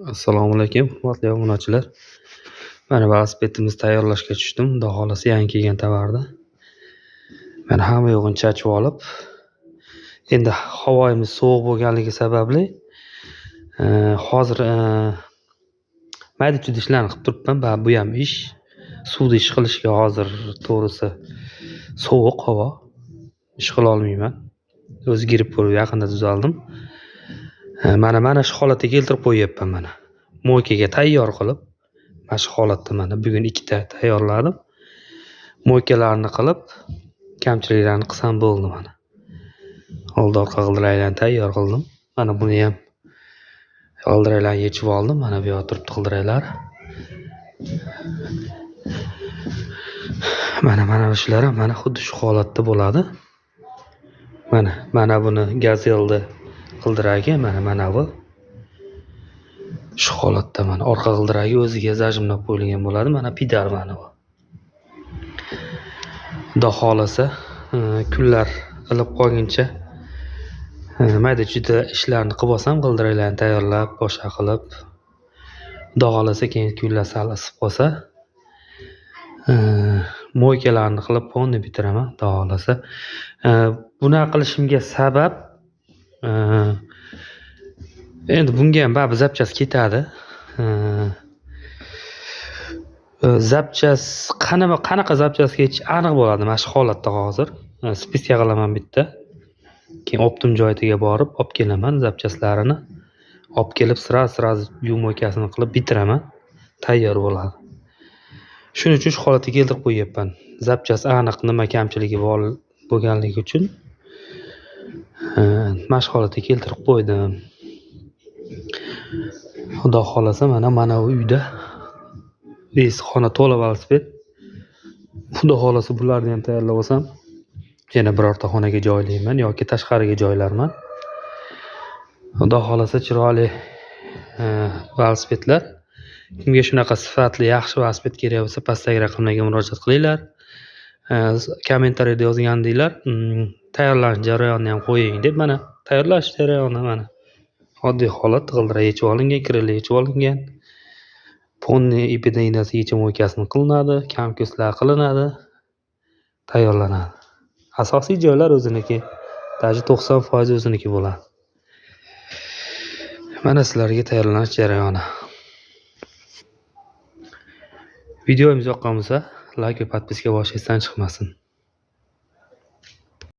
Assalomu alaykum, hurmatli obunachilar. Mana velosipedimizni tayyorlashga tushdim. Xudo xolasa yangi kelgan tovarni. Mana hamma yo'g'ini chachib olib, endi havoimiz sovuq bo'lganligi sababli hozir mayda-chuyda ishlarni qilib turibman. Bu ham ish. Suvda ish qilishga hozir to'g'risi sovuq havo. Ish qila olmayman. O'zi girib ko'rib yaqinda tuzaldim. Mana shu holatga keltirib qo'yapman mana. Mo'ykaga tayyor qilib, mana shu holatda mana bugun 2 ta tayyorladim. Mo'ykalarni qilib, kamchiliklarni qilsam bo'ldi mana. Old orqa g'ildiraklarni tayyor qildim. Mana buni ham g'ildiraklarni yechib oldim. Mana bu yerda turibdi g'ildiraklar. Mana shular ham mana xuddi shu holatda bo'ladi. Mana buni gazelni g'ildiragi mana bu. Shu holatda mana orqa g'ildiragi o'ziga zajimlab qo'yilgan bo'ladi. Mana pedal mana bu. Xudo xolasa kunlar ilib qolguncha mayda-chuyda ishlarni qilib olsam, g'ildiraklarni tayyorlab, boshqa qilib, xudo xolasa keyin kunlar sal isib qolsa, mo'ykalarni qilib fonni bitiraman, xudo xolasa. Buni qilishimga sabab endi bunga ham baribir zapchast ketadi. Zapchast qanaqa zapchast ketishi aniq bo'ladi mana shu holatda hozir. Spiska qilaman bitta. Keyin optim joyatiga borib, olib kelaman zapchastlarini. Olib kelib sraz yummo'ykasini qilib bitiraman. Tayyor bo'ladi. Shuning uchun shu holatga keltirib qo'yapman. Zapchast aniq nima kamchiligi bo'lganligi uchun mana shu holatga keltirib qo'ydim. Xudo xolasa mana bu uyda xona to'la velosiped. Xudo xolasa bularni ham tayyorlab olsam, yana birorta xonaga joylayman yoki tashqariga joylarman. Xudo xolasa chiroyli velosipedlar. Kimga shunaqa sifatli, yaxshi velosiped kerak bo'lsa, pastdagi raqamlarga murojaat qilinglar. Kommentariyada yozgandinglar, tayyorlash jarayonini ham qo'ying deb mana tayyorlash jarayoni mana. Oddiy holat, g'ildirak yechib olingan, kirlar yechib olingan. Ponni ipida iynasigacha mo'ykasini qilinadi, kamko'slar qilinadi, tayyorlanadi. Asosiy joylar o'ziniki, даже 90% o'ziniki bo'ladi. Mana sizlarga tayyorlanish jarayoni. Videomiz yoqqan bo'lsa, like va podpiska boshqa esdan chiqmasin.